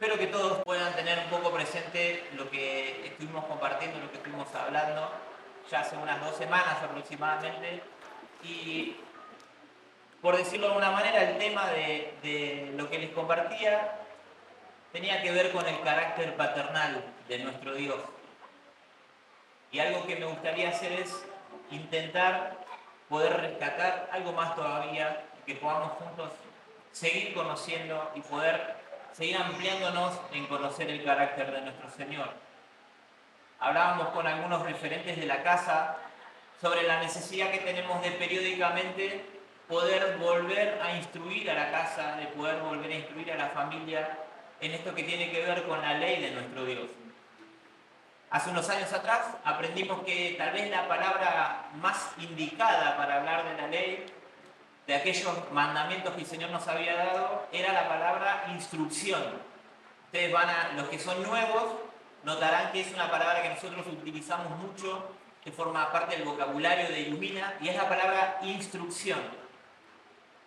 Espero que todos puedan tener un poco presente lo que estuvimos compartiendo, lo que estuvimos hablando ya hace unas 2 semanas aproximadamente. Y por decirlo de alguna manera, el tema de lo que les compartía tenía que ver con el carácter paternal de nuestro Dios. Y algo que me gustaría hacer es intentar poder rescatar algo más todavía, que podamos juntos seguir conociendo y poder seguir ampliándonos en conocer el carácter de nuestro Señor. Hablábamos con algunos referentes de la casa sobre la necesidad que tenemos de periódicamente poder volver a instruir a la casa, de poder volver a instruir a la familia en esto que tiene que ver con la ley de nuestro Dios. Hace unos años atrás aprendimos que tal vez la palabra más indicada para hablar de la ley, de aquellos mandamientos que el Señor nos había dado, era la palabra instrucción. Ustedes los que son nuevos, notarán que es una palabra que nosotros utilizamos mucho, que forma parte del vocabulario de Ilumina, y es la palabra instrucción.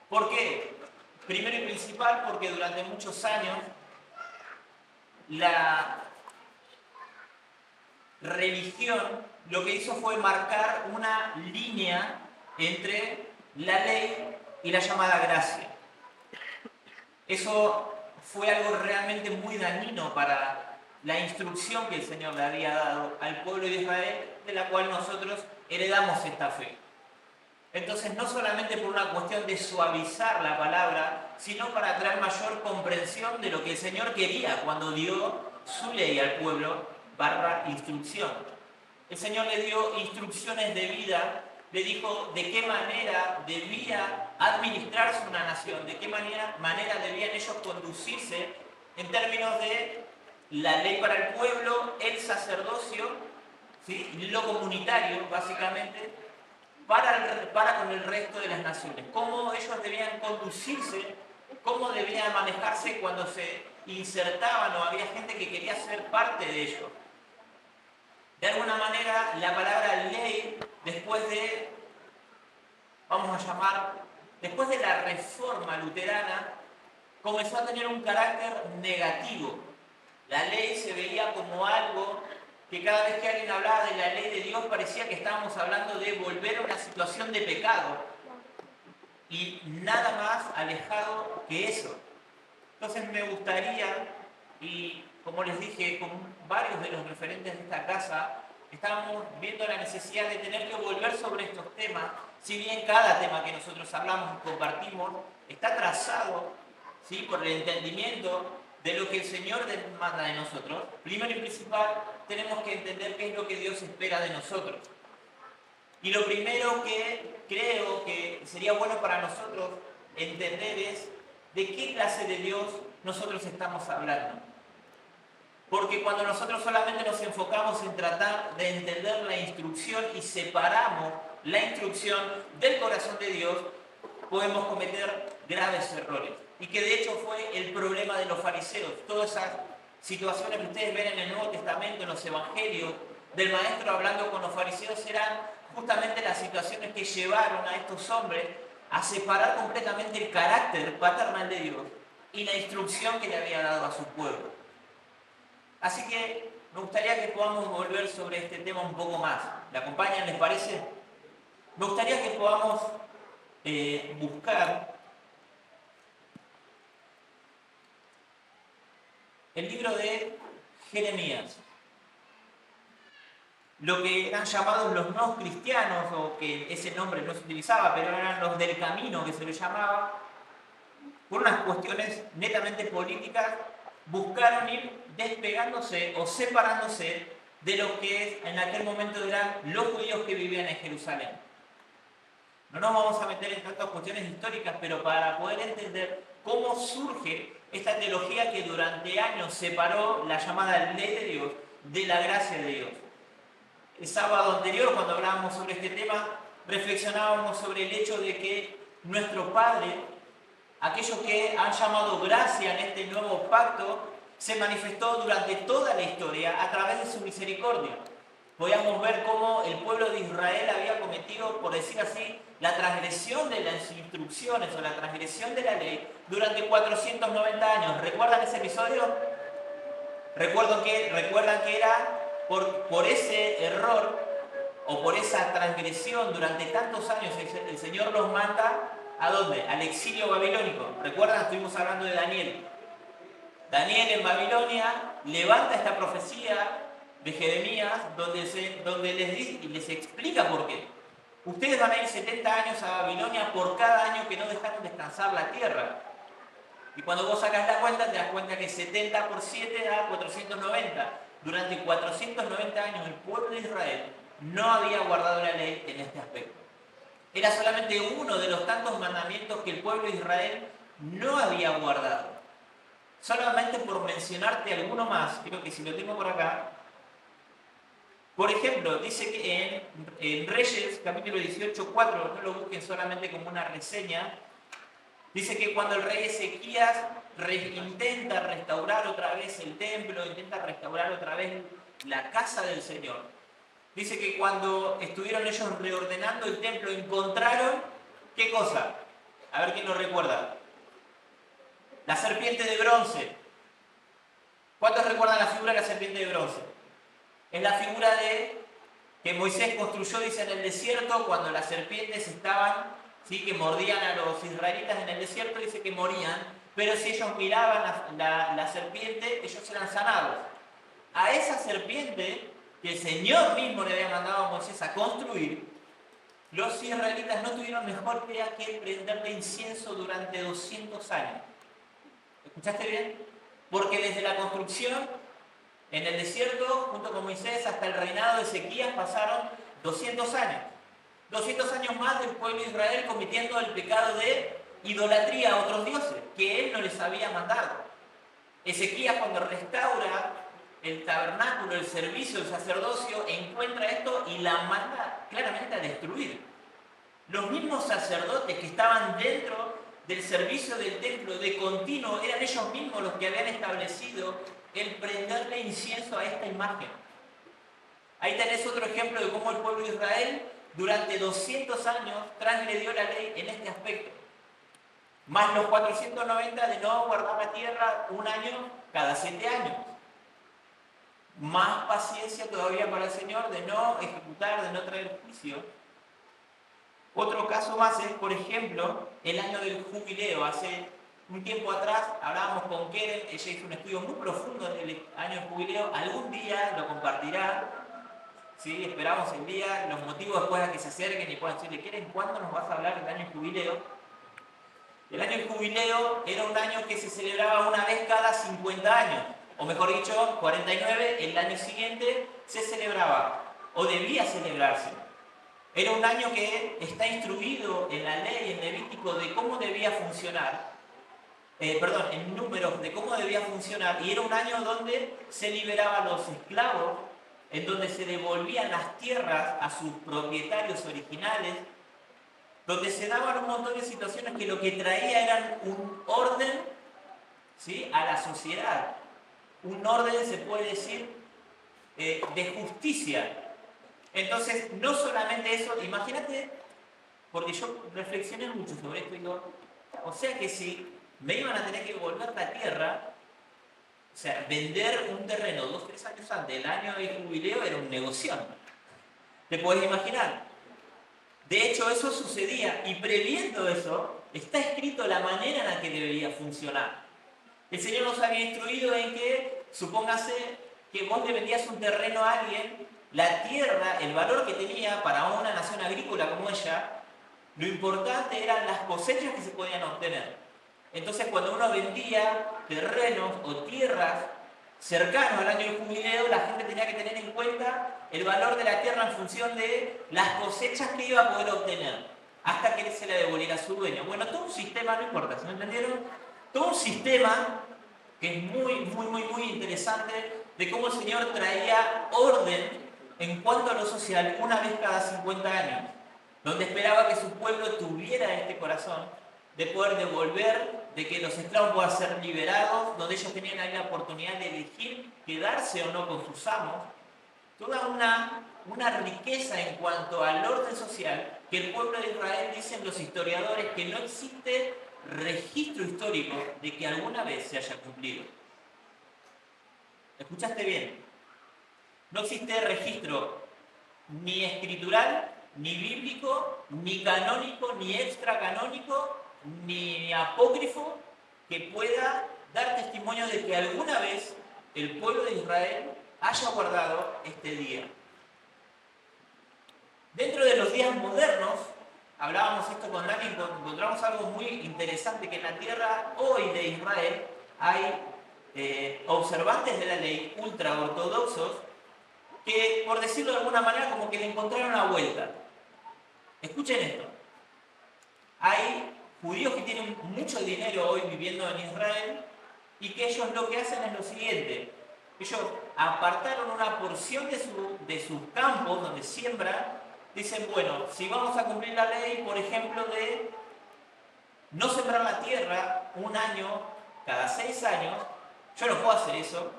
¿Por qué? Primero y principal, porque durante muchos años la religión lo que hizo fue marcar una línea entre la ley y la llamada gracia. Eso fue algo realmente muy dañino para la instrucción que el Señor le había dado al pueblo de Israel, de la cual nosotros heredamos esta fe. Entonces, no solamente por una cuestión de suavizar la palabra, sino para traer mayor comprensión de lo que el Señor quería cuando dio su ley al pueblo / instrucción. El Señor le dio instrucciones de vida, le dijo de qué manera debía administrarse una nación, de qué manera debían ellos conducirse en términos de la ley para el pueblo, el sacerdocio, ¿sí? Lo comunitario, básicamente, para con el resto de las naciones. Cómo ellos debían conducirse, cómo debían manejarse cuando se insertaban o había gente que quería ser parte de ellos. De alguna manera, la palabra ley, después de la reforma luterana, comenzó a tener un carácter negativo. La ley se veía como algo que cada vez que alguien hablaba de la ley de Dios parecía que estábamos hablando de volver a una situación de pecado. Y nada más alejado que eso. Entonces me gustaría, y como les dije, con varios de los referentes de esta casa, estábamos viendo la necesidad de tener que volver sobre estos temas, si bien cada tema que nosotros hablamos y compartimos está trazado, ¿sí?, por el entendimiento de lo que el Señor demanda de nosotros. Primero y principal, tenemos que entender qué es lo que Dios espera de nosotros. Y lo primero que creo que sería bueno para nosotros entender es de qué clase de Dios nosotros estamos hablando. Porque cuando nosotros solamente nos enfocamos en tratar de entender la instrucción y separamos la instrucción del corazón de Dios, podemos cometer graves errores. Y que de hecho fue el problema de los fariseos. Todas esas situaciones que ustedes ven en el Nuevo Testamento, en los Evangelios, del Maestro hablando con los fariseos, eran justamente las situaciones que llevaron a estos hombres a separar completamente el carácter paternal de Dios y la instrucción que le había dado a su pueblo. Así que me gustaría que podamos volver sobre este tema un poco más. ¿Me acompañan, les parece? Me gustaría que podamos buscar el libro de Jeremías. Lo que eran llamados los no cristianos, o que ese nombre no se utilizaba, pero eran los del camino que se les llamaba, por unas cuestiones netamente políticas, buscaron ir despegándose o separándose de lo que en aquel momento eran los judíos que vivían en Jerusalén. No nos vamos a meter en tantas cuestiones históricas, pero para poder entender cómo surge esta teología que durante años separó la llamada ley de Dios de la gracia de Dios. El sábado anterior, cuando hablábamos sobre este tema, reflexionábamos sobre el hecho de que nuestro Padre, aquellos que han llamado gracia en este nuevo pacto, se manifestó durante toda la historia a través de su misericordia. Podíamos ver cómo el pueblo de Israel había cometido, por decir así, la transgresión de las instrucciones o la transgresión de la ley durante 490 años. ¿Recuerdan ese episodio? Recuerdan que era por ese error o por esa transgresión durante tantos años el Señor los manda ¿a dónde? Al exilio babilónico. ¿Recuerdan? Estuvimos hablando de Daniel. Daniel en Babilonia levanta esta profecía de Jeremías donde les explica por qué. Ustedes van a ir 70 años a Babilonia por cada año que no dejaron descansar la tierra. Y cuando vos sacas la cuenta, te das cuenta que 70 por 7 da 490. Durante 490 años el pueblo de Israel no había guardado la ley en este aspecto. Era solamente uno de los tantos mandamientos que el pueblo de Israel no había guardado. Solamente por mencionarte alguno más, creo que si lo tengo por acá. Por ejemplo, dice que en Reyes, capítulo 18, 4, no lo busquen solamente como una reseña, dice que cuando el rey Ezequías intenta restaurar otra vez el templo, intenta restaurar otra vez la casa del Señor, dice que cuando estuvieron ellos reordenando el templo, encontraron, ¿qué cosa? A ver quién lo recuerda. La serpiente de bronce. ¿Cuántos recuerdan la figura de la serpiente de bronce? Es la figura que Moisés construyó, dice, en el desierto, cuando las serpientes estaban, ¿sí?, que mordían a los israelitas en el desierto, dice que morían, pero si ellos miraban la serpiente, ellos eran sanados. A esa serpiente, que el Señor mismo le había mandado a Moisés a construir, los israelitas no tuvieron mejor idea que prenderle incienso durante 200 años. ¿Escuchaste bien? Porque desde la construcción en el desierto, junto con Moisés, hasta el reinado de Ezequías pasaron 200 años. 200 años más del pueblo de Israel cometiendo el pecado de idolatría a otros dioses, que él no les había mandado. Ezequías, cuando restaura el tabernáculo, el servicio, el sacerdocio, encuentra esto y la manda claramente a destruir. Los mismos sacerdotes que estaban dentro del servicio del templo de continuo, eran ellos mismos los que habían establecido el prenderle incienso a esta imagen. Ahí tenés otro ejemplo de cómo el pueblo de Israel durante 200 años transgredió la ley en este aspecto. Más los 490 de no guardar la tierra un año cada 7 años. Más paciencia todavía para el Señor de no ejecutar, de no traer juicio. Otro caso más es, por ejemplo, el año del jubileo. Hace un tiempo atrás hablábamos con Keren, ella hizo un estudio muy profundo del año del jubileo. Algún día lo compartirá, ¿sí? Esperamos el día, los motivos después a que se acerquen y puedan decirle, Keren, ¿cuándo nos vas a hablar del año del jubileo? El año del jubileo era un año que se celebraba una vez cada 50 años, o mejor dicho, 49, el año siguiente se celebraba, o debía celebrarse. Era un año que está instruido en la ley, en Levítico, de cómo debía funcionar, en Números, de cómo debía funcionar, y era un año donde se liberaban los esclavos, en donde se devolvían las tierras a sus propietarios originales, donde se daban un montón de situaciones que lo que traía eran un orden, ¿sí?, a la sociedad. Un orden, se puede decir, de justicia. Entonces, no solamente eso, imagínate, porque yo reflexioné mucho sobre esto y digo, o sea que si me iban a tener que devolver la tierra, o sea, vender un terreno 2 o 3 años antes del año del jubileo era un negocio. ¿Te podés imaginar? De hecho, eso sucedía, y previendo eso, está escrito la manera en la que debería funcionar. El Señor nos había instruido en que, supóngase que vos le vendías un terreno a alguien, la tierra, el valor que tenía para una nación agrícola como ella, lo importante eran las cosechas que se podían obtener. Entonces, cuando uno vendía terrenos o tierras cercanos al año del jubileo, la gente tenía que tener en cuenta el valor de la tierra en función de las cosechas que iba a poder obtener, hasta que se la devolviera a su dueño. Bueno, todo un sistema, no importa, ¿se me entendieron? Todo un sistema que es muy interesante, de cómo el Señor traía orden en cuanto a lo social una vez cada 50 años, donde esperaba que su pueblo tuviera este corazón de poder devolver, de que los esclavos puedan ser liberados, donde ellos tenían ahí la oportunidad de elegir quedarse o no con sus amos. Toda una riqueza en cuanto al orden social que el pueblo de Israel, dicen los historiadores, que no existe registro histórico de que alguna vez se haya cumplido. Escuchaste bien. No existe registro ni escritural, ni bíblico, ni canónico, ni extracanónico, ni apócrifo que pueda dar testimonio de que alguna vez el pueblo de Israel haya guardado este día. Dentro de los días modernos, hablábamos esto con Dani, encontramos algo muy interesante, que en la tierra hoy de Israel hay observantes de la ley ultraortodoxos que, por decirlo de alguna manera, como que le encontraron la vuelta. Escuchen esto. Hay judíos que tienen mucho dinero hoy viviendo en Israel y que ellos lo que hacen es lo siguiente. Ellos apartaron una porción de sus campos donde siembran. Dicen, bueno, si vamos a cumplir la ley, por ejemplo, de no sembrar la tierra un año cada 6 años, yo no puedo hacer eso,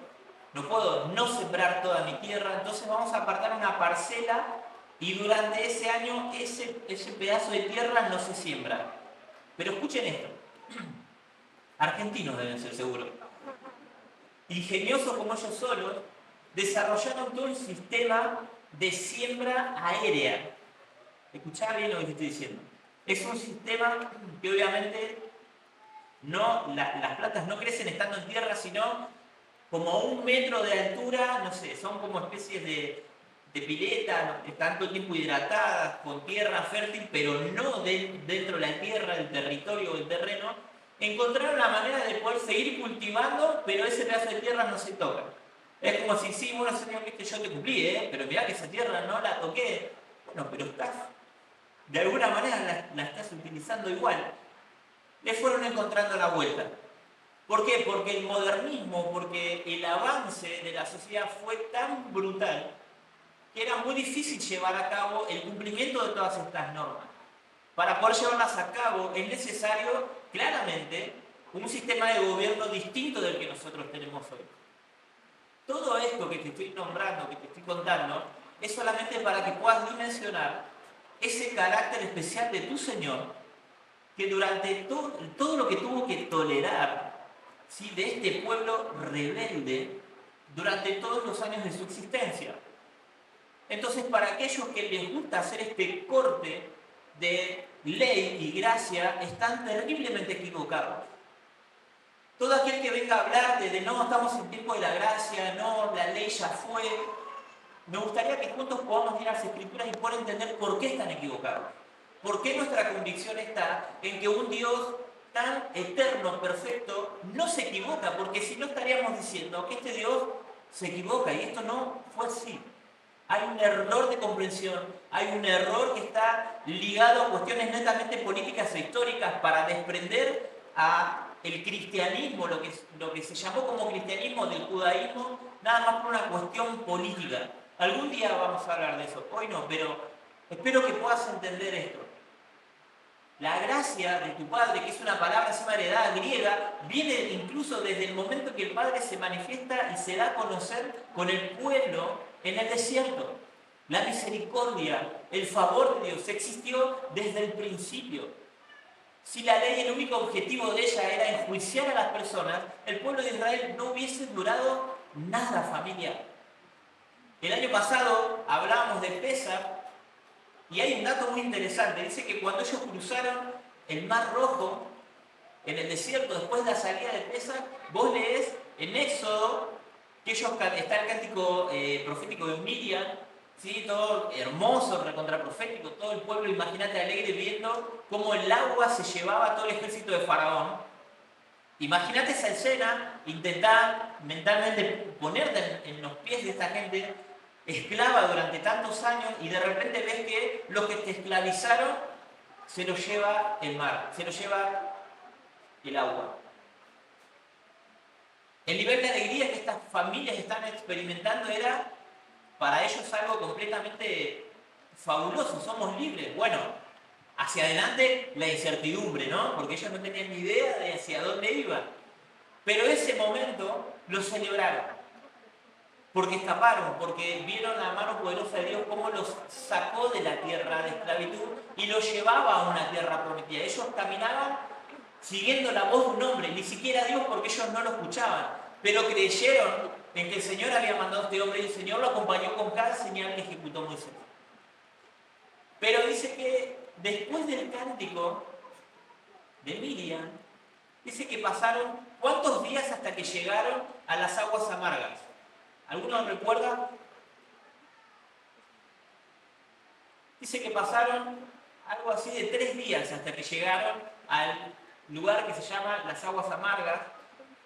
no puedo no sembrar toda mi tierra, entonces vamos a apartar una parcela y durante ese año ese pedazo de tierra no se siembra. Pero escuchen esto, argentinos deben ser seguro, ingeniosos como ellos solos, desarrollaron todo un sistema de siembra aérea. Escuchá bien lo que te estoy diciendo. Es un sistema que obviamente las plantas no crecen estando en tierra, sino como a 1 metro de altura, no sé, son como especies de piletas, están todo el tiempo hidratadas, con tierra fértil, pero no dentro de la tierra, del territorio o del terreno. Encontraron la manera de poder seguir cultivando, pero ese pedazo de tierra no se toca. Es como si, sí, bueno, señor, viste, yo te cumplí, pero mirá que esa tierra no la toqué. Bueno, pero de alguna manera la estás utilizando igual. Le fueron encontrando la vuelta. ¿Por qué? Porque el modernismo, porque el avance de la sociedad fue tan brutal que era muy difícil llevar a cabo el cumplimiento de todas estas normas. Para poder llevarlas a cabo es necesario, claramente, un sistema de gobierno distinto del que nosotros tenemos hoy. Todo esto que te estoy nombrando, que te estoy contando, es solamente para que puedas dimensionar ese carácter especial de tu Señor, que durante todo lo que tuvo que tolerar, ¿sí?, de este pueblo rebelde durante todos los años de su existencia. Entonces, para aquellos que les gusta hacer este corte de ley y gracia, están terriblemente equivocados. Todo aquel que venga a hablarte de no, estamos en tiempo de la gracia, no, la ley ya fue, me gustaría que juntos podamos ir a las Escrituras y poder entender por qué están equivocados. ¿Por qué nuestra convicción está en que un Dios tan eterno, perfecto, no se equivoca? Porque si no estaríamos diciendo que este Dios se equivoca y esto no fue así. Hay un error de comprensión, hay un error que está ligado a cuestiones netamente políticas e históricas para desprender a el cristianismo, lo que se llamó como cristianismo del judaísmo, nada más por una cuestión política. Algún día vamos a hablar de eso, hoy no, pero espero que puedas entender esto. La gracia de tu Padre, que es una palabra encima heredada griega, viene incluso desde el momento que el Padre se manifiesta y se da a conocer con el pueblo en el desierto. La misericordia, el favor de Dios existió desde el principio. Si la ley, el único objetivo de ella era enjuiciar a las personas, el pueblo de Israel no hubiese durado nada, familia. El año pasado hablábamos de Pesaj y hay un dato muy interesante. Dice que cuando ellos cruzaron el Mar Rojo en el desierto después de la salida de Pesaj, vos lees en Éxodo que está el cántico profético de Miriam, ¿sí? Todo hermoso, recontraprofético, todo el pueblo, imagínate, alegre viendo cómo el agua se llevaba a todo el ejército de Faraón. Imagínate esa escena, intentá mentalmente ponerte en los pies de esta gente esclava durante tantos años y de repente ves que los que te esclavizaron se los lleva el mar, se los lleva el agua. El nivel de alegría que estas familias están experimentando era para ellos algo completamente fabuloso, somos libres. Bueno, hacia adelante la incertidumbre, ¿no? Porque ellos no tenían ni idea de hacia dónde iban. Pero ese momento lo celebraron, porque escaparon, porque vieron la mano poderosa de Dios cómo los sacó de la tierra de esclavitud y los llevaba a una tierra prometida. Ellos caminaban siguiendo la voz de un hombre, ni siquiera Dios, porque ellos no lo escuchaban, pero creyeron en que el Señor había mandado a este hombre y el Señor lo acompañó con cada señal que ejecutó Moisés. Pero dice que después del cántico de Miriam, dice que pasaron ¿cuántos días hasta que llegaron a las aguas amargas? ¿Alguno recuerda? Dice que pasaron algo así de 3 días hasta que llegaron al lugar que se llama las aguas amargas.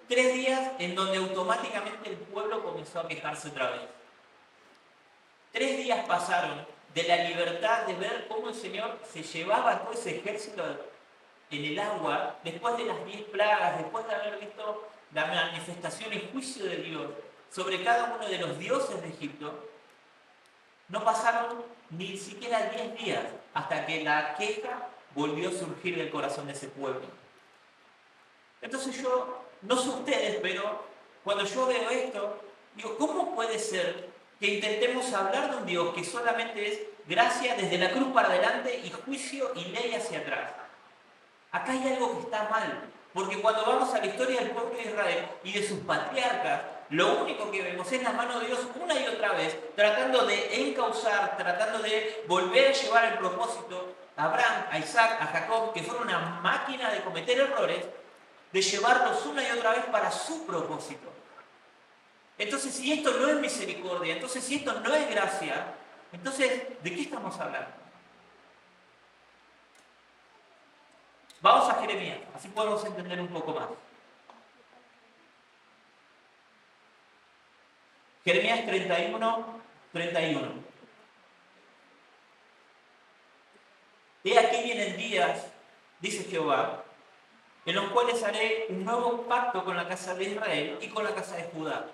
3 días en donde automáticamente el pueblo comenzó a quejarse otra vez. 3 días pasaron de la libertad de ver cómo el Señor se llevaba todo ese ejército en el agua, después de las 10 plagas, después de haber visto la manifestación y juicio de Dios sobre cada uno de los dioses de Egipto. No pasaron ni siquiera 10 días hasta que la queja volvió a surgir del corazón de ese pueblo. Entonces yo, no sé ustedes, pero cuando yo veo esto, digo, ¿cómo puede ser que intentemos hablar de un Dios que solamente es gracia desde la cruz para adelante y juicio y ley hacia atrás? Acá hay algo que está mal, porque cuando vamos a la historia del pueblo de Israel y de sus patriarcas, lo único que vemos es la mano de Dios una y otra vez, tratando de encauzar, tratando de volver a llevar el propósito a Abraham, a Isaac, a Jacob, que fueron una máquina de cometer errores, de llevarlos una y otra vez para su propósito. Entonces, si esto no es misericordia, entonces si esto no es gracia, entonces, ¿de qué estamos hablando? Vamos a Jeremías, así podemos entender un poco más. Jeremías 31, 31. He aquí vienen días, dice Jehová, en los cuales haré un nuevo pacto con la casa de Israel y con la casa de Judá.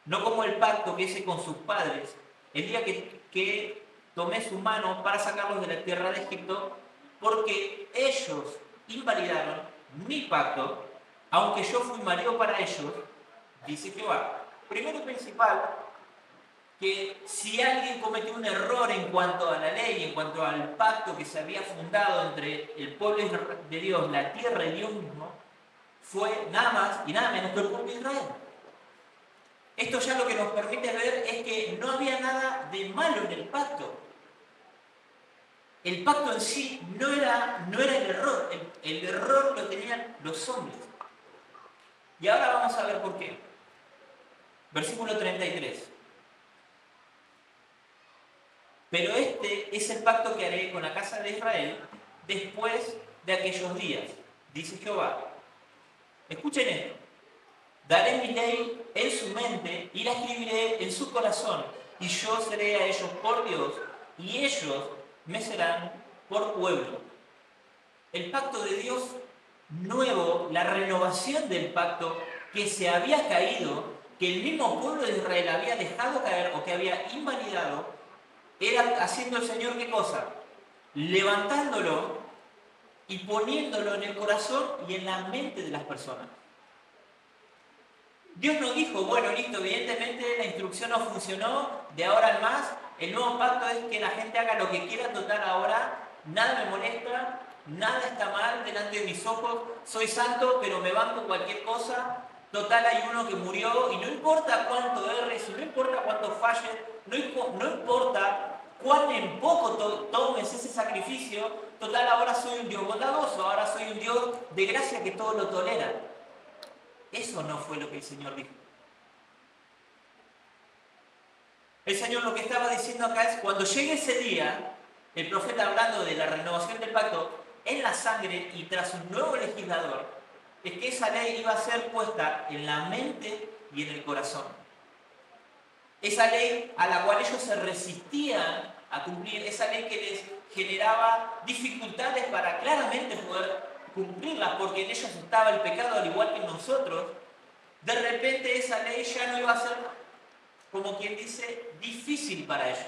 No como el pacto que hice con sus padres, el día que tomé su mano para sacarlos de la tierra de Egipto, porque ellos invalidaron mi pacto, aunque yo fui marido para ellos, dice Jehová. Primero y principal, que si alguien cometió un error en cuanto a la ley, en cuanto al pacto que se había fundado entre el pueblo de Dios, la tierra y Dios mismo, fue nada más y nada menos que el pueblo de Israel. Esto ya lo que nos permite ver es que no había nada de malo en el pacto. El pacto en sí no era el error, el error lo tenían los hombres. Y ahora vamos a ver por qué. Versículo 33. Pero este es el pacto que haré con la casa de Israel después de aquellos días, dice Jehová. Escuchen esto. Daré mi ley en su mente y la escribiré en su corazón, y yo seré a ellos por Dios, y ellos me serán por pueblo. El pacto de Dios nuevo, la renovación del pacto que se había caído, que el mismo pueblo de Israel había dejado caer o que había invalidado, era haciendo el Señor ¿qué cosa? Levantándolo y poniéndolo en el corazón y en la mente de las personas. Dios no dijo, bueno, listo, evidentemente la instrucción no funcionó, de ahora en más, el nuevo pacto es que la gente haga lo que quiera, total ahora, nada me molesta, nada está mal delante de mis ojos, soy santo, pero me banco cualquier cosa, total hay uno que murió, y no importa cuánto erres, no importa cuánto falles, no importa cuán en poco tomes ese sacrificio, total ahora soy un Dios bondadoso, ahora soy un Dios de gracia que todo lo tolera. Eso no fue lo que el Señor dijo. El Señor lo que estaba diciendo acá es, cuando llegue ese día, el profeta hablando de la renovación del pacto en la sangre y tras un nuevo legislador, es que esa ley iba a ser puesta en la mente y en el corazón. Esa ley a la cual ellos se resistían a cumplir, esa ley que les generaba dificultades para claramente poder cumplirlas, porque en ellos estaba el pecado al igual que en nosotros, de repente esa ley ya no iba a ser, como quien dice, difícil para ellos.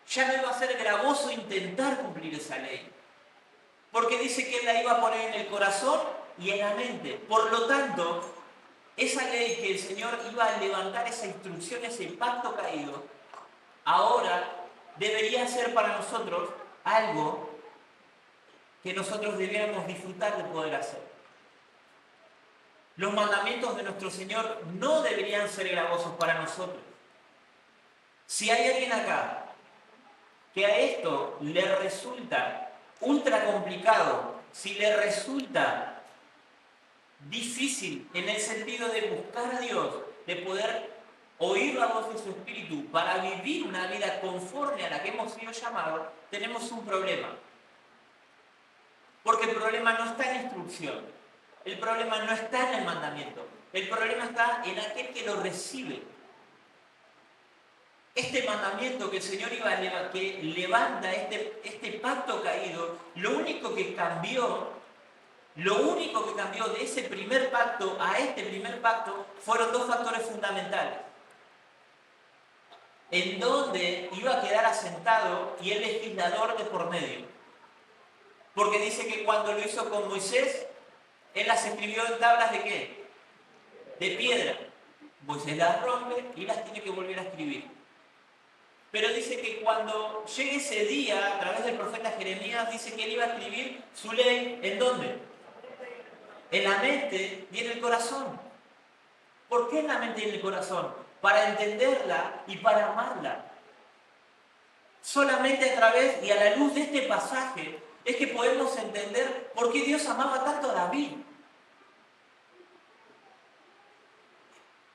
Ya no iba a ser gravoso intentar cumplir esa ley, porque dice que Él la iba a poner en el corazón y en la mente. Por lo tanto, esa ley que el Señor iba a levantar, esa instrucción, ese pacto caído, ahora debería ser para nosotros algo que nosotros debiéramos disfrutar de poder hacer. Los mandamientos de nuestro Señor no deberían ser gravosos para nosotros. Si hay alguien acá que a esto le resulta ultra complicado, si le resulta difícil en el sentido de buscar a Dios, de poder oír la voz de su Espíritu para vivir una vida conforme a la que hemos sido llamados, tenemos un problema. Porque el problema no está en instrucción, el problema no está en el mandamiento, el problema está en aquel que lo recibe. Este mandamiento que el Señor que levanta este pacto caído, lo único que cambió de ese primer pacto a este primer pacto fueron dos factores fundamentales. En donde iba a quedar asentado y el legislador de por medio. Porque dice que cuando lo hizo con Moisés, él las escribió en tablas ¿de qué? De piedra. Moisés las rompe y las tiene que volver a escribir. Pero dice que cuando llegue ese día, a través del profeta Jeremías, dice que él iba a escribir su ley, ¿en dónde? En la mente y en el corazón. ¿Por qué en la mente y en el corazón? Para entenderla y para amarla. Solamente a través y a la luz de este pasaje es que podemos entender por qué Dios amaba tanto a David.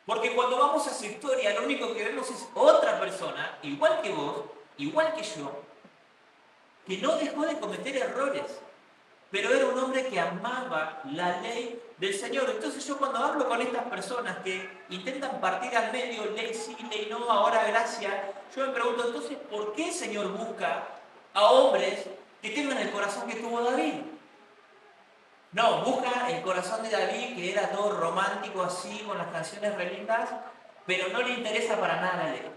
Porque cuando vamos a su historia, lo único que vemos es otra persona, igual que vos, igual que yo, que no dejó de cometer errores, pero era un hombre que amaba la ley del Señor. Entonces yo cuando hablo con estas personas que intentan partir al medio, ley sí, ley no, ahora gracia, yo me pregunto entonces, ¿por qué el Señor busca a hombres que tengan el corazón que tuvo David? No, busca el corazón de David, que era todo romántico así, con las canciones re lindas, pero no le interesa para nada la ley.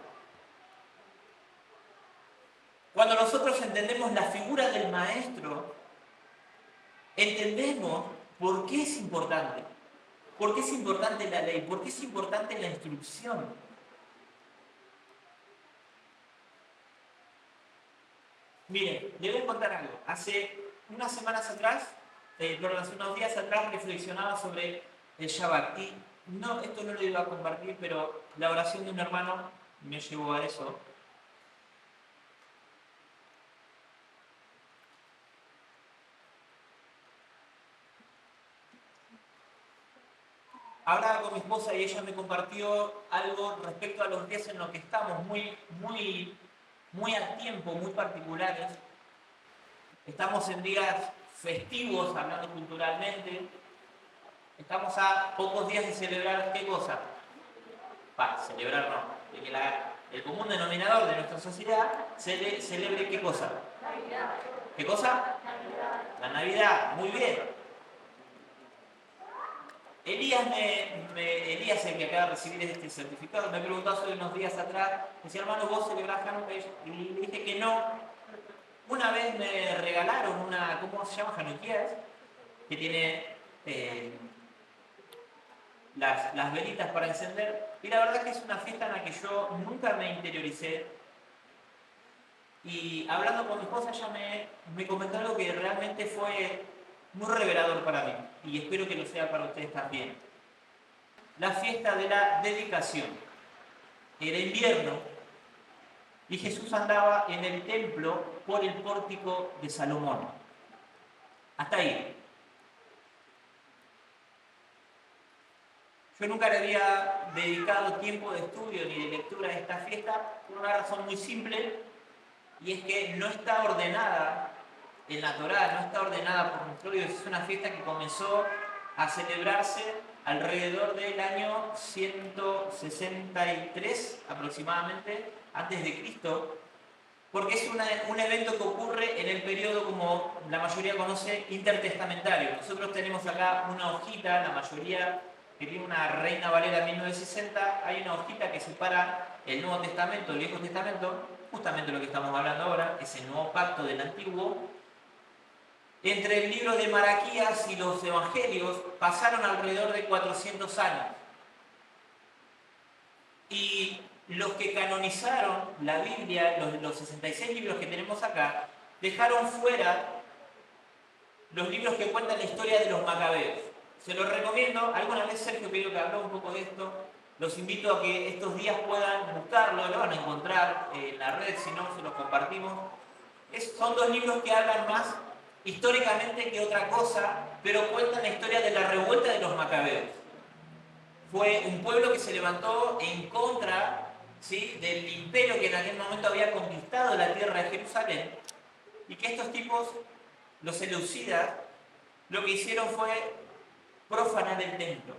Cuando nosotros entendemos la figura del maestro, entendemos por qué es importante. ¿Por qué es importante la ley? ¿Por qué es importante la instrucción? Miren, les voy a contar algo. Hace unas semanas atrás, hace unos días atrás, reflexionaba sobre el Shabbat. Y no, esto no lo iba a compartir, pero la oración de un hermano me llevó a eso. Hablaba con mi esposa y ella me compartió algo respecto a los días en los que estamos, muy a tiempo, muy particulares. Estamos en días festivos, hablando culturalmente. Estamos a pocos días de celebrar ¿qué cosa? Celebrar no. De que el común denominador de nuestra sociedad celebre ¿qué cosa? Navidad. ¿Qué cosa? Navidad. La Navidad, muy bien. Elías, el que acaba de recibir este certificado, me preguntó hace unos días atrás, me decía, hermano, ¿vos celebrás Hanukkah? Y le dije que no. Una vez me regalaron una, ¿cómo se llama? Hanukkah, que tiene las velitas para encender. Y la verdad que es una fiesta en la que yo nunca me interioricé. Y hablando con mi esposa, ella me comentó algo que realmente fue muy revelador para mí, y espero que lo sea para ustedes también. La fiesta de la dedicación. Era invierno y Jesús andaba en el templo por el pórtico de Salomón. Hasta ahí. Yo nunca le había dedicado tiempo de estudio ni de lectura a esta fiesta por una razón muy simple, y es que no está ordenada en la Torá, no está ordenada por nuestro Dios. Es una fiesta que comenzó a celebrarse alrededor del año 163 aproximadamente antes de Cristo, porque es un evento que ocurre en el periodo, como la mayoría conoce, intertestamentario. Nosotros tenemos acá una hojita, la mayoría que tiene una Reina Valera 1960, hay una hojita que separa el Nuevo Testamento del Viejo Testamento, justamente lo que estamos hablando ahora, es el nuevo pacto del Antiguo. Entre el libro de Malaquías y los Evangelios pasaron alrededor de 400 años. Y los que canonizaron la Biblia, los 66 libros que tenemos acá, dejaron fuera los libros que cuentan la historia de los macabeos. Se lo recomiendo. Alguna vez Sergio creo que habló un poco de esto. Los invito a que estos días puedan buscarlo, lo van a encontrar en la red, si no, se los compartimos. Son dos libros que hablan más históricamente que otra cosa, pero cuentan la historia de la revuelta de los macabeos. Fue un pueblo que se levantó en contra, ¿sí?, del imperio que en aquel momento había conquistado la tierra de Jerusalén, y que estos tipos, los seleucidas, lo que hicieron fue profanar el templo.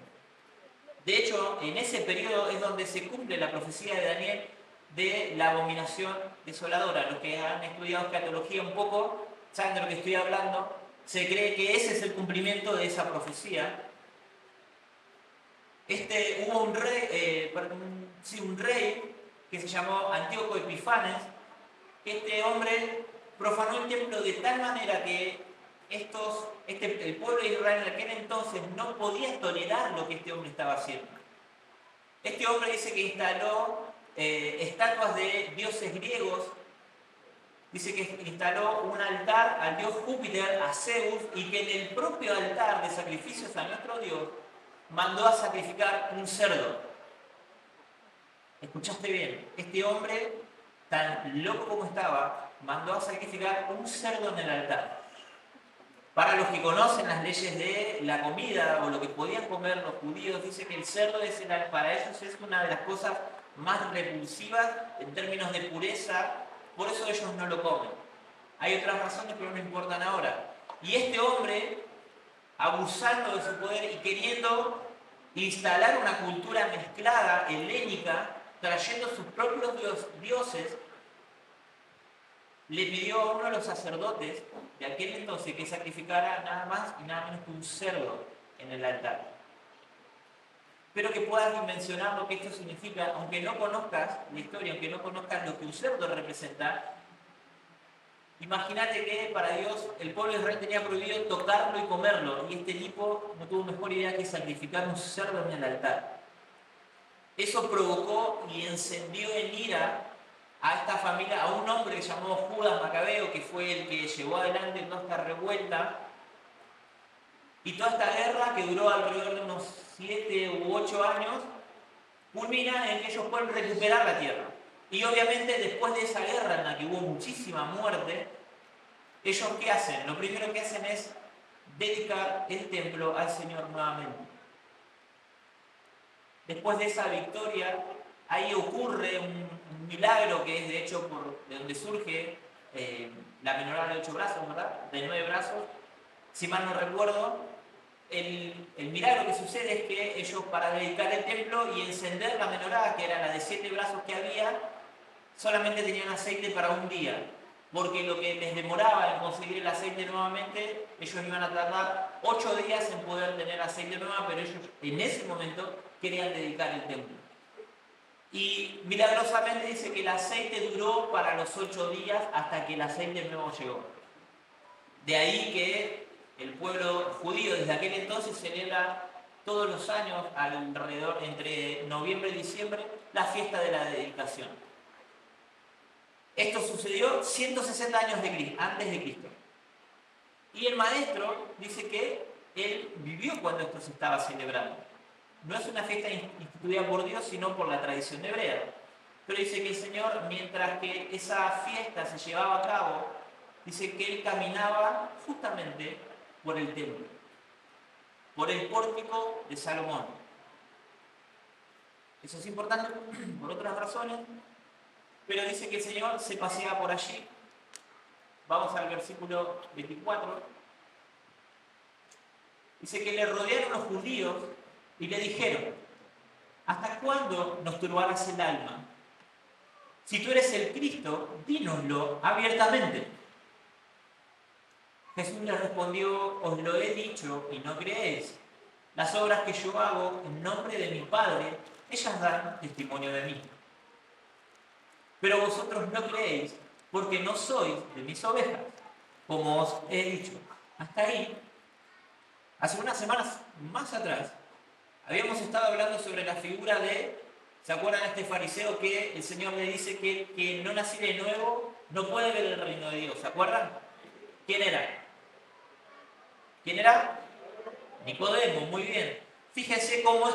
De hecho, en ese periodo es donde se cumple la profecía de Daniel de la abominación desoladora. Los que han estudiado escatología un poco saben de lo que estoy hablando. Se cree que ese es el cumplimiento de esa profecía. Hubo un rey que se llamó Antíoco Epifanes, que este hombre profanó el templo de tal manera que el pueblo de Israel en aquel entonces no podía tolerar lo que este hombre estaba haciendo. Este hombre dice que instaló estatuas de dioses griegos, dice que instaló un altar al dios Júpiter, a Zeus, y que en el propio altar de sacrificios a nuestro Dios mandó a sacrificar un cerdo. ¿Escuchaste bien? Este hombre, tan loco como estaba, mandó a sacrificar un cerdo en el altar. Para los que conocen las leyes de la comida o lo que podían comer los judíos, dice que el cerdo para ellos es una de las cosas más repulsivas en términos de pureza, por eso ellos no lo comen. Hay otras razones, pero no importan ahora. Y este hombre, abusando de su poder y queriendo instalar una cultura mezclada, helénica, trayendo sus propios dioses, le pidió a uno de los sacerdotes de aquel entonces que sacrificara nada más y nada menos que un cerdo en el altar. Espero que puedas dimensionar lo que esto significa, aunque no conozcas la historia, aunque no conozcas lo que un cerdo representa. Imagínate que para Dios el pueblo de Israel tenía prohibido tocarlo y comerlo, y este tipo no tuvo mejor idea que sacrificar un cerdo en el altar. Eso provocó y encendió en ira a esta familia, a un hombre que se llamó Judas Macabeo, que fue el que llevó adelante toda esta revuelta. Y toda esta guerra, que duró alrededor de unos 7 u 8 años, culmina en que ellos pueden recuperar la tierra. Y obviamente después de esa guerra en la que hubo muchísima muerte, ellos ¿qué hacen? Lo primero que hacen es dedicar el templo al Señor nuevamente. Después de esa victoria, ahí ocurre un milagro que es de hecho de donde surge la menorá de 8 brazos, ¿verdad? De 9 brazos. Si mal no recuerdo, el milagro que sucede es que ellos, para dedicar el templo y encender la menorá, que era la de 7 brazos que había, solamente tenían aceite para un día, porque lo que les demoraba en conseguir el aceite nuevamente, ellos iban a tardar 8 días en poder tener aceite nuevo, pero ellos en ese momento querían dedicar el templo. Y milagrosamente dice que el aceite duró para los 8 días hasta que el aceite nuevo llegó. De ahí que el pueblo judío desde aquel entonces celebra todos los años, alrededor entre noviembre y diciembre, la fiesta de la dedicación. Esto sucedió 160 años antes de Cristo. Y el maestro dice que él vivió cuando esto se estaba celebrando. No es una fiesta instituida por Dios, sino por la tradición hebrea. Pero dice que el Señor, mientras que esa fiesta se llevaba a cabo, dice que Él caminaba justamente por el templo, por el pórtico de Salomón. Eso es importante por otras razones, pero dice que el Señor se paseaba por allí. Vamos al versículo 24. Dice que le rodearon los judíos y le dijeron: ¿hasta cuándo nos turbarás el alma? Si tú eres el Cristo, dínoslo abiertamente. Jesús le respondió: os lo he dicho y no creéis. Las obras que yo hago en nombre de mi Padre, ellas dan testimonio de mí. Pero vosotros no creéis, porque no sois de mis ovejas, como os he dicho. Hasta ahí, hace unas semanas más atrás, habíamos estado hablando sobre la figura ¿se acuerdan de este fariseo que el Señor le dice que no nací de nuevo, no puede ver el reino de Dios? ¿Se acuerdan? ¿Quién era? ¿Quién era? Nicodemo, muy bien. Fíjense cómo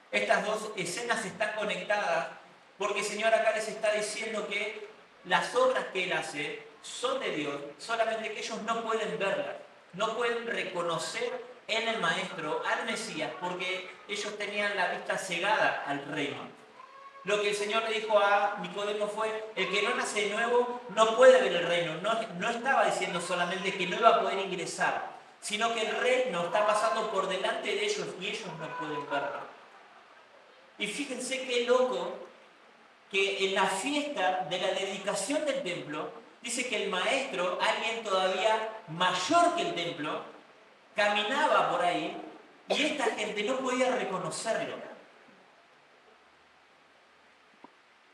estas dos escenas están conectadas, porque el Señor acá les está diciendo que las obras que Él hace son de Dios, solamente que ellos no pueden verlas, no pueden reconocer en el Maestro al Mesías, porque ellos tenían la vista cegada al reino. Lo que el Señor le dijo a Nicodemo fue, el que no nace de nuevo no puede ver el reino. No estaba diciendo solamente que no iba a poder ingresar, sino que el reino está pasando por delante de ellos y ellos no pueden verlo. Y fíjense qué loco que en la fiesta de la dedicación del templo, dice que el maestro, alguien todavía mayor que el templo, caminaba por ahí y esta gente no podía reconocerlo.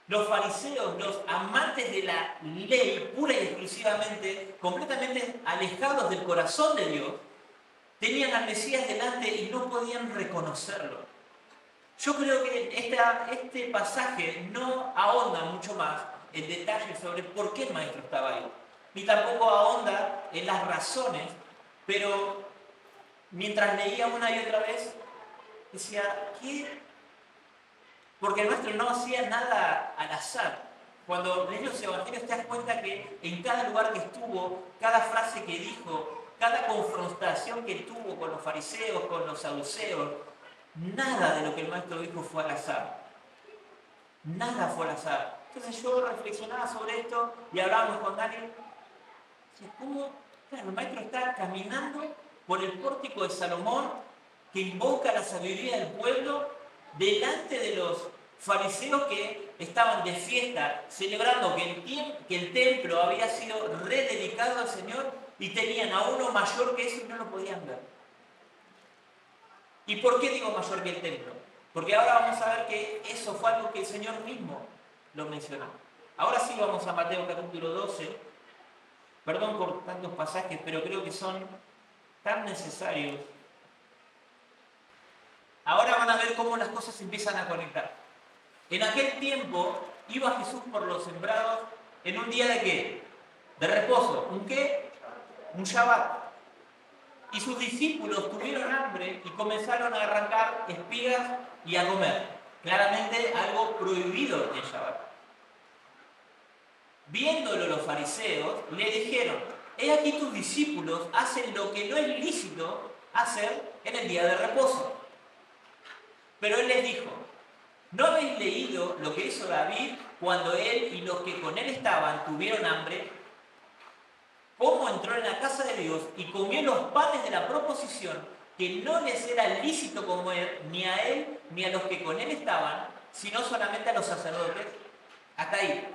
Los fariseos, los amantes de la ley, pura y exclusivamente, completamente alejados del corazón de Dios, tenían al Mesías delante y no podían reconocerlo. Yo creo que este pasaje no ahonda mucho más en detalle sobre por qué el maestro estaba ahí, ni tampoco ahonda en las razones, pero mientras leía una y otra vez, decía, ¿qué? Porque el maestro no hacía nada al azar. Cuando lees los evangelios te das cuenta que en cada lugar que estuvo, cada frase que dijo, cada confrontación que tuvo con los fariseos, con los saduceos, nada de lo que el maestro dijo fue al azar. Nada fue al azar. Entonces yo reflexionaba sobre esto y hablábamos con Daniel. ¿Cómo? Claro, el maestro está caminando por el pórtico de Salomón, que invoca la sabiduría del pueblo, delante de los fariseos que estaban de fiesta, celebrando que el templo había sido rededicado al Señor y tenían a uno mayor que eso y no lo podían ver. ¿Y por qué digo mayor que el templo? Porque ahora vamos a ver que eso fue algo que el Señor mismo lo mencionó. Ahora sí vamos a Mateo capítulo 12. Perdón por tantos pasajes, pero creo que son tan necesarios. Ahora van a ver cómo las cosas se empiezan a conectar. En aquel tiempo iba Jesús por los sembrados en un día de ¿qué? De reposo. ¿Un qué? Un Shabbat. Y sus discípulos tuvieron hambre y comenzaron a arrancar espigas y a comer. Claramente algo prohibido en Shabbat. Viéndolo los fariseos, le dijeron, he aquí tus discípulos hacen lo que no es lícito hacer en el día de reposo. Pero él les dijo, ¿no habéis leído lo que hizo David cuando él y los que con él estaban tuvieron hambre? ¿Cómo entró en la casa de Dios y comió los panes de la proposición que no les era lícito comer ni a él ni a los que con él estaban, sino solamente a los sacerdotes? Hasta ahí.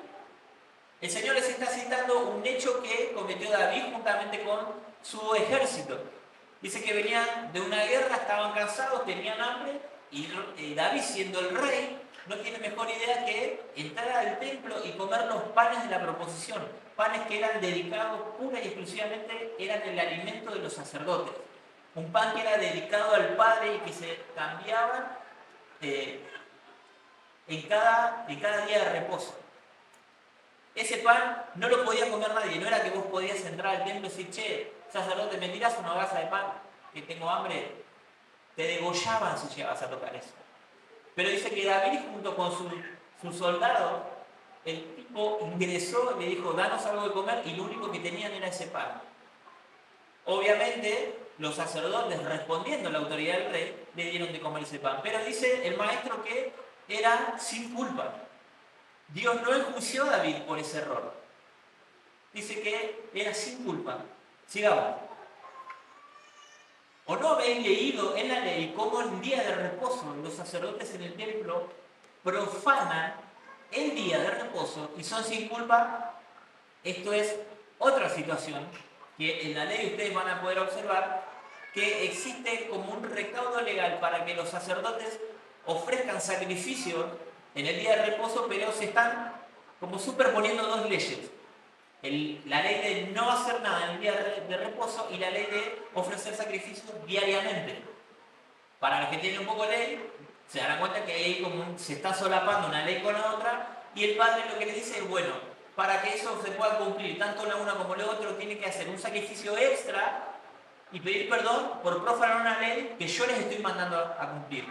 El Señor les está citando un hecho que cometió David juntamente con su ejército. Dice que venían de una guerra, estaban cansados, tenían hambre. Y David, siendo el rey, no tiene mejor idea que entrar al templo y comer los panes de la proposición. Panes que eran dedicados pura y exclusivamente, eran el alimento de los sacerdotes. Un pan que era dedicado al Padre y que se cambiaba en cada día de reposo. Ese pan no lo podía comer nadie, no era que vos podías entrar al templo y decir, che, sacerdote, ¿me tirás una gasa de pan? Que tengo hambre. Te degollaban si llegabas a tocar eso. Pero dice que David, junto con su soldado, el tipo ingresó y le dijo, danos algo de comer, y lo único que tenían era ese pan. Obviamente, los sacerdotes, respondiendo a la autoridad del rey, le dieron de comer ese pan. Pero dice el maestro que era sin culpa. Dios no enjuició a David por ese error. Dice que era sin culpa. Sigamos. ¿O no habéis leído en la ley cómo en día de reposo los sacerdotes en el templo profanan el día de reposo y son sin culpa? Esto es otra situación que en la ley ustedes van a poder observar, que existe como un recaudo legal para que los sacerdotes ofrezcan sacrificios en el día de reposo, pero se están como superponiendo dos leyes. La ley de no hacer nada en el día de reposo y la ley de ofrecer sacrificios diariamente. Para los que tienen un poco de ley, se darán cuenta que ahí se está solapando una ley con la otra, y el padre lo que le dice es, bueno, para que eso se pueda cumplir, tanto la una como la otra, tiene que hacer un sacrificio extra y pedir perdón por profanar una ley que yo les estoy mandando a cumplir.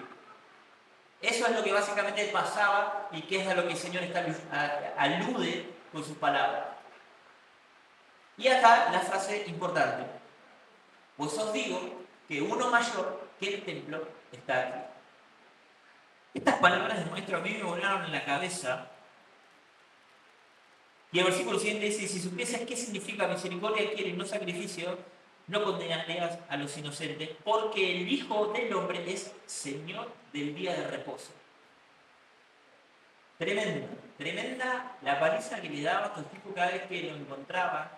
Eso es lo que básicamente pasaba y que es a lo que el Señor alude con sus palabras. Y acá la frase importante. Pues os digo que uno mayor que el templo está aquí. Estas palabras del maestro a mí me volaron en la cabeza. Y el versículo siguiente dice, si supieses qué significa misericordia quiere y no sacrificio, no condenarías a los inocentes, porque el Hijo del Hombre es Señor del día de reposo. Tremenda, tremenda la paliza que le daba a estos tipos cada vez que lo encontraba.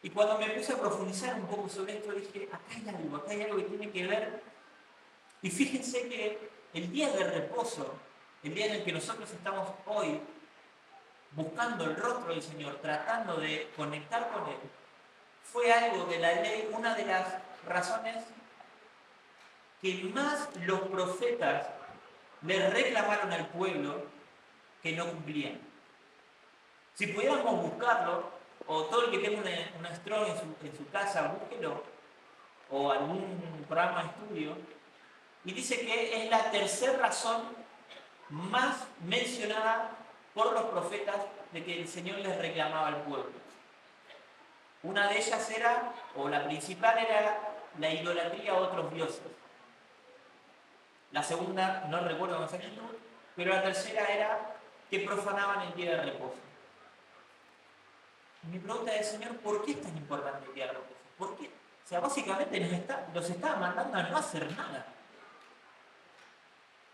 Y cuando me puse a profundizar un poco sobre esto, dije, acá hay algo que tiene que ver. Y fíjense que el día de reposo, el día en el que nosotros estamos hoy, buscando el rostro del Señor, tratando de conectar con Él, fue algo de la ley, una de las razones que más los profetas le reclamaron al pueblo que no cumplían. Si pudiéramos buscarlo, o todo el que tenga una Strong en su casa, búsquelo, o algún programa de estudio, y dice que es la tercera razón más mencionada por los profetas de que el Señor les reclamaba al pueblo. Una de ellas era, o la principal era, la idolatría a otros dioses. La segunda, no recuerdo con exactitud, pero la tercera era que profanaban el día de reposo. Y mi pregunta es, Señor, ¿por qué es tan importante el día de reposo? ¿Por qué? O sea, básicamente los estaba mandando a no hacer nada.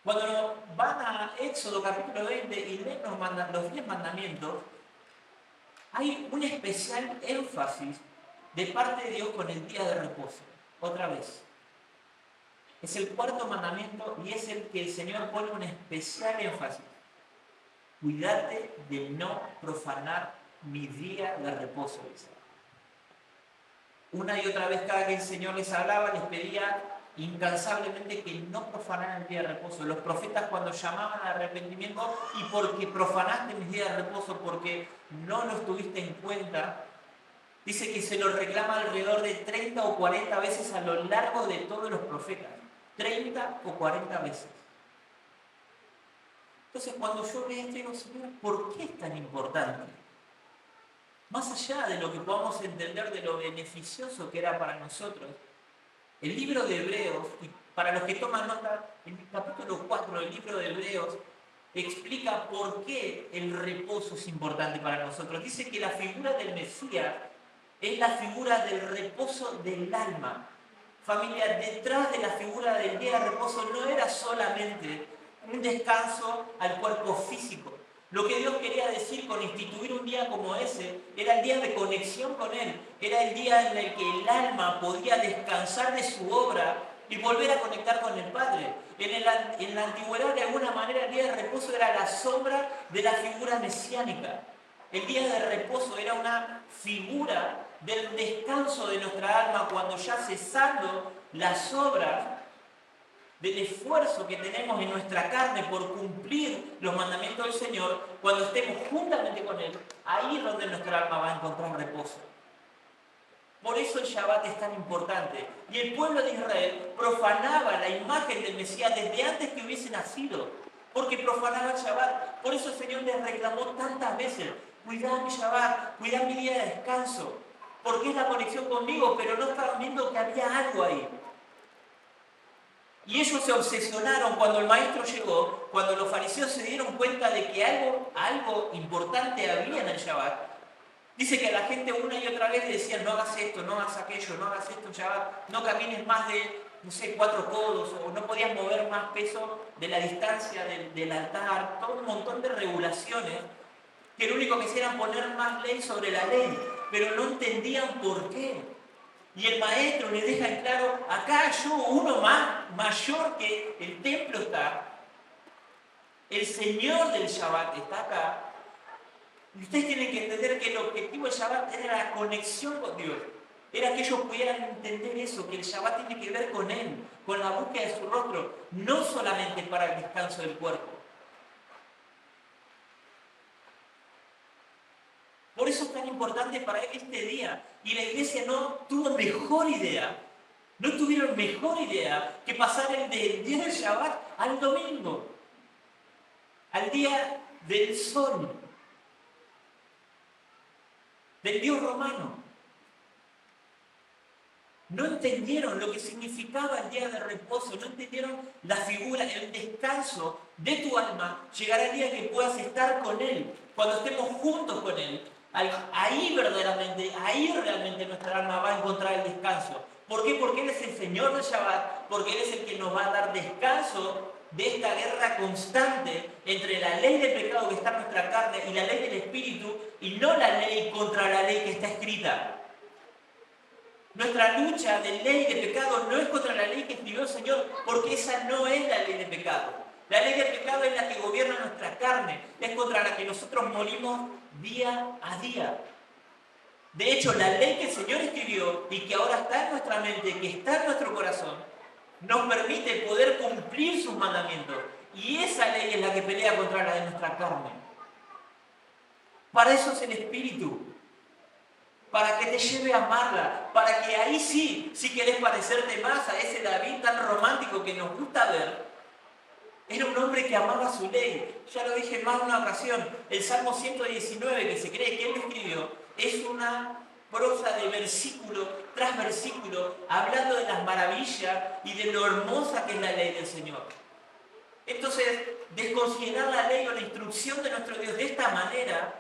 Cuando van a Éxodo capítulo 20 y leen los 10 mandamientos, hay un especial énfasis de parte de Dios con el día de reposo. Otra vez. Es el cuarto mandamiento y es el que el Señor pone un especial énfasis. Cuídate de no profanar mi día de reposo. Una y otra vez cada que el Señor les hablaba, les pedía incansablemente que no profanaran el día de reposo. Los profetas cuando llamaban al arrepentimiento, y porque profanaste mis días de reposo, porque no los tuviste en cuenta, dice que se lo reclama alrededor de 30 o 40 veces a lo largo de todos los profetas. 30 o 40 veces. Entonces cuando yo leo esto digo, Señor, ¿por qué es tan importante? Más allá de lo que podamos entender de lo beneficioso que era para nosotros, el libro de Hebreos, y para los que toman nota, el capítulo 4 del libro de Hebreos explica por qué el reposo es importante para nosotros. Dice que la figura del Mesías es la figura del reposo del alma. Familia, detrás de la figura del día de reposo no era solamente un descanso al cuerpo físico. Lo que Dios quería decir con instituir un día como ese era el día de conexión con Él, era el día en el que el alma podía descansar de su obra y volver a conectar con el Padre. En la antigüedad, de alguna manera, el día de reposo era la sombra de la figura mesiánica. El día de reposo era una figura del descanso de nuestra alma cuando ya cesando las obras del esfuerzo que tenemos en nuestra carne por cumplir los mandamientos del Señor, cuando estemos juntamente con Él, ahí es donde nuestra alma va a encontrar reposo. Por eso el Shabbat es tan importante. Y el pueblo de Israel profanaba la imagen del Mesías desde antes que hubiese nacido, porque profanaba el Shabbat. Por eso el Señor les reclamó tantas veces, cuidad mi Shabbat, cuidad mi día de descanso, porque es la conexión conmigo, pero no estaban viendo que había algo ahí. Y ellos se obsesionaron cuando el maestro llegó, cuando los fariseos se dieron cuenta de que algo importante había en el Shabbat. Dice que a la gente una y otra vez le decían, no hagas esto, no hagas aquello, no hagas esto en Shabbat, no camines más de, 4 codos, o no podías mover más peso de la distancia del altar, todo un montón de regulaciones que lo único que hacían era poner más ley sobre la ley, pero no entendían por qué. Y el maestro les deja en claro, acá yo, uno mayor que el templo está, el Señor del Shabbat está acá, y ustedes tienen que entender que el objetivo del Shabbat era la conexión con Dios, era que ellos pudieran entender eso, que el Shabbat tiene que ver con Él, con la búsqueda de su rostro, no solamente para el descanso del cuerpo. Por eso es tan importante para él este día. Y la iglesia no tuvo mejor idea, no tuvieron mejor idea que pasar el del día del Shabbat al domingo, al día del sol, del dios romano. No entendieron lo que significaba el día de reposo, no entendieron la figura, el descanso de tu alma. Llegará el día que puedas estar con Él, cuando estemos juntos con Él. Ahí verdaderamente, ahí realmente nuestra alma va a encontrar el descanso. ¿Por qué? Porque Él es el Señor del Shabbat, porque Él es el que nos va a dar descanso de esta guerra constante entre la ley del pecado que está en nuestra carne y la ley del Espíritu, y no la ley contra la ley que está escrita. Nuestra lucha de ley de pecado no es contra la ley que escribió el Señor, porque esa no es la ley de pecado. La ley de pecado es la que gobierna nuestra carne, es contra la que nosotros morimos día a día. De hecho, la ley que el Señor escribió y que ahora está en nuestra mente, que está en nuestro corazón, nos permite poder cumplir sus mandamientos. Y esa ley es la que pelea contra la de nuestra carne. Para eso es el Espíritu. Para que te lleve a amarla, para que ahí sí, si querés parecerte más a ese David tan romántico que nos gusta ver, era un hombre que amaba su ley. Ya lo dije en más de una ocasión, el Salmo 119, que se cree que él escribió, es una prosa de versículo tras versículo, hablando de las maravillas y de lo hermosa que es la ley del Señor. Entonces, desconsiderar la ley o la instrucción de nuestro Dios de esta manera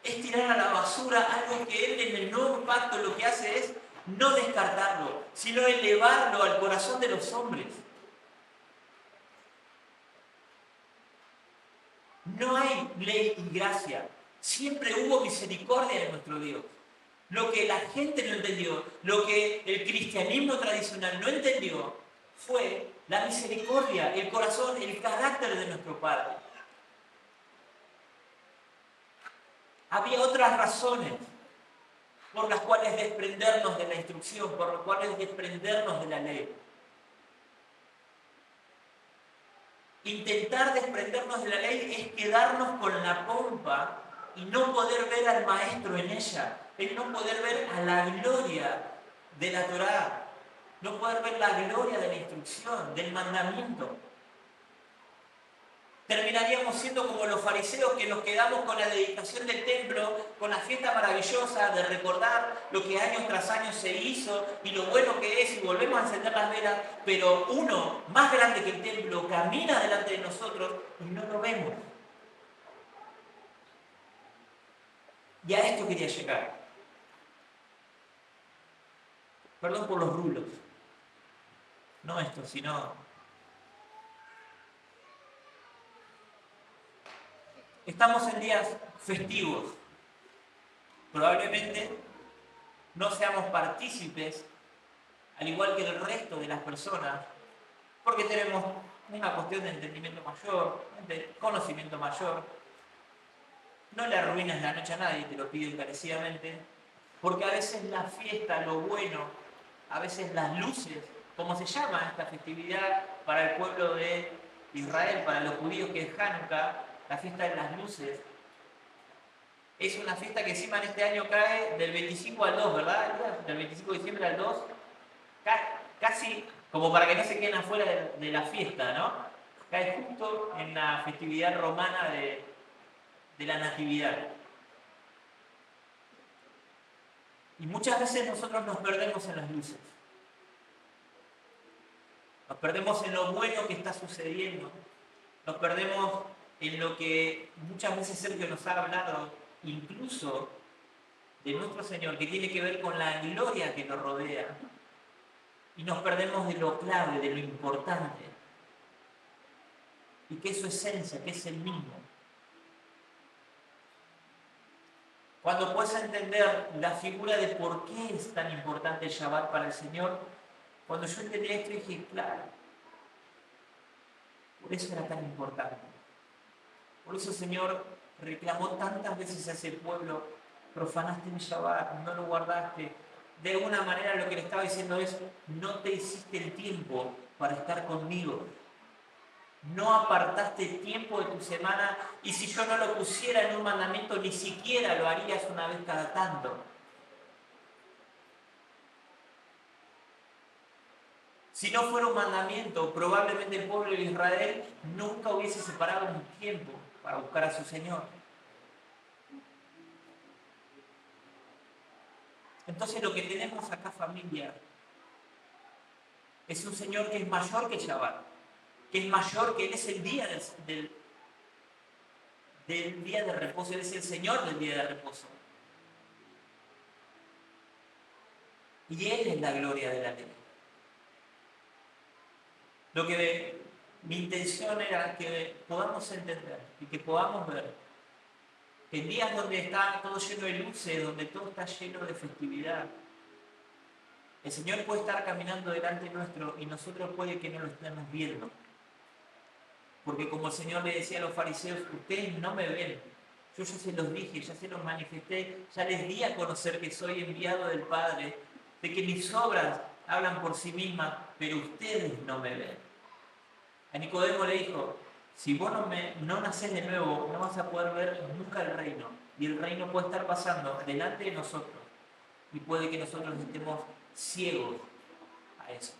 es tirar a la basura algo que Él en el nuevo pacto lo que hace es no descartarlo, sino elevarlo al corazón de los hombres. No hay ley y gracia. Siempre hubo misericordia en nuestro Dios. Lo que la gente no entendió, lo que el cristianismo tradicional no entendió, fue la misericordia, el corazón, el carácter de nuestro Padre. Había otras razones por las cuales desprendernos de la instrucción, por las cuales desprendernos de la ley. Intentar desprendernos de la ley es quedarnos con la pompa y no poder ver al maestro en ella, es no poder ver a la gloria de la Torá, no poder ver la gloria de la instrucción, del mandamiento. Terminaríamos siendo como los fariseos que nos quedamos con la dedicación del templo, con la fiesta maravillosa de recordar lo que años tras años se hizo y lo bueno que es, y volvemos a encender las velas, pero uno más grande que el templo camina delante de nosotros y no lo vemos. Y a esto quería llegar. Perdón por los rulos. No esto, sino... Estamos en días festivos. Probablemente no seamos partícipes, al igual que el resto de las personas, porque tenemos una cuestión de entendimiento mayor, de conocimiento mayor. No le arruines la noche a nadie, te lo pido encarecidamente, porque a veces la fiesta, lo bueno, a veces las luces, como se llama esta festividad para el pueblo de Israel, para los judíos, que es Hanukkah, la fiesta de las luces, es una fiesta que encima en este año cae del 25 al 2, ¿verdad? Del 25 de diciembre al 2, casi como para que no se queden afuera de la fiesta, ¿no? Cae justo en la festividad romana de la Natividad. Y muchas veces nosotros nos perdemos en las luces. Nos perdemos en lo bueno que está sucediendo. Nos perdemos en lo que muchas veces Sergio nos ha hablado, incluso de nuestro Señor, que tiene que ver con la gloria que nos rodea. Y nos perdemos de lo clave, de lo importante. Y que es su esencia, que es el mismo. Cuando puedes entender la figura de por qué es tan importante el Shabbat para el Señor, cuando yo entendí esto dije, claro, por eso era tan importante. Por eso el Señor reclamó tantas veces a ese pueblo, profanaste mi Shabbat, no lo guardaste. De alguna manera lo que le estaba diciendo es, no te hiciste el tiempo para estar conmigo. no apartaste tiempo de tu semana, y si yo no lo pusiera en un mandamiento, ni siquiera lo harías una vez cada tanto. Si no fuera un mandamiento, probablemente el pueblo de Israel nunca hubiese separado un tiempo para buscar a su Señor. Entonces lo que tenemos acá, familia, es un Señor que es mayor que Shabbat, que es mayor, que Él es el día del día de reposo, Él es el Señor del día de reposo. Y Él es la gloria de la ley. Lo que mi intención era que podamos entender y que podamos ver que en días donde está todo lleno de luces, donde todo está lleno de festividad, el Señor puede estar caminando delante nuestro y nosotros puede que no lo estemos viendo. Porque como el Señor le decía a los fariseos, ustedes no me ven. Yo ya se los dije, ya se los manifesté, ya les di a conocer que soy enviado del Padre, de que mis obras hablan por sí mismas, pero ustedes no me ven. A Nicodemo le dijo, si vos no nacés de nuevo, no vas a poder ver nunca el reino. Y el reino puede estar pasando delante de nosotros. Y puede que nosotros estemos ciegos a eso.